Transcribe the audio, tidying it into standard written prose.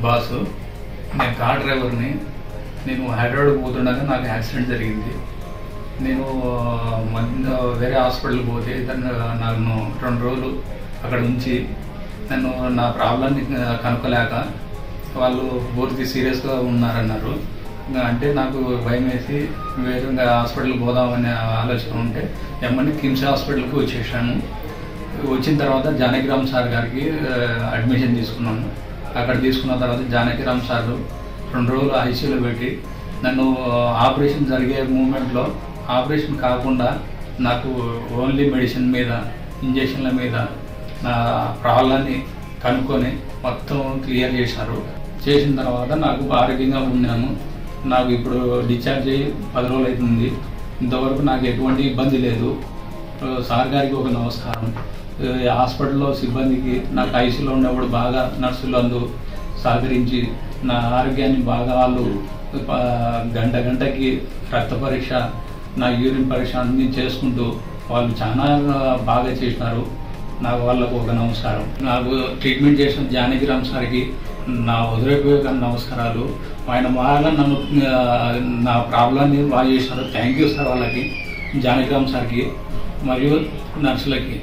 Boss, నేను car డ్రైవర్ని. నేను హైదరాబాద్ పోతుండగా నాకు యాక్సిడెంట్ జరిగింది. నేను వేరే హాస్పిటల్కి పోతే నన్ను 2 రోజులు అక్కడ ఉంచి నన్ను నా ప్రాబ్లమ్ని కనుక్కోలేక వాళ్ళు పూర్తి సీరియస్గా ఉన్నారన్నారు. అంటే నాకు భయం వేసి వేరే హాస్పిటల్కి పోదామనే ఆలోచన ఉంటే ఎమ్మని కిమ్స్ హాస్పిటల్కి వచ్చేసాను. వచ్చిన తర్వాత జానకిరామ్ సార్ గారికి అడ్మిషన్ తీసుకున్నాను. అక్కడ తీసుకున్న తర్వాత జానకిరామ్ సార్ 2 రోజులు ఐసీయూలో పెట్టి నన్ను ఆపరేషన్ జరిగే మూమెంట్లో ఆపరేషన్ కాకుండా నాకు ఓన్లీ మెడిసిన్ మీద, ఇంజక్షన్ల మీద నా ప్రాబ్లాన్ని కనుక్కొని మొత్తం క్లియర్ చేశారు. చేసిన తర్వాత నాకు ఆరోగ్యంగా ఉన్నాను. నాకు ఇప్పుడు డిశ్చార్జ్ అయ్యి 10 రోజులు అవుతుంది. ఇంతవరకు నాకు ఎటువంటి ఇబ్బంది లేదు. సార్ గారికి ఒక నమస్కారం. హాస్పిటల్లో సిబ్బందికి, నాకు ఐసీలో ఉన్నప్పుడు బాగా నర్సులు అందు సహకరించి నా ఆరోగ్యాన్ని బాగా వాళ్ళు గంటకి రక్త పరీక్ష, నా యూరిన్ పరీక్ష అన్నీ చేసుకుంటూ వాళ్ళు చాలా బాగా చేసినారు. నాకు వాళ్ళకు ఒక నమస్కారం. నాకు ట్రీట్మెంట్ చేసిన జానకిరామ్ సార్కి నా హృదయపూర్వక నమస్కారాలు. ఆయన బాగా నన్ను నా ప్రాబ్లాన్ని బాగా చేసినారు. థ్యాంక్ యూ సార్ వాళ్ళకి, జానకిరామ్ సార్కి మరియు నర్సులకి.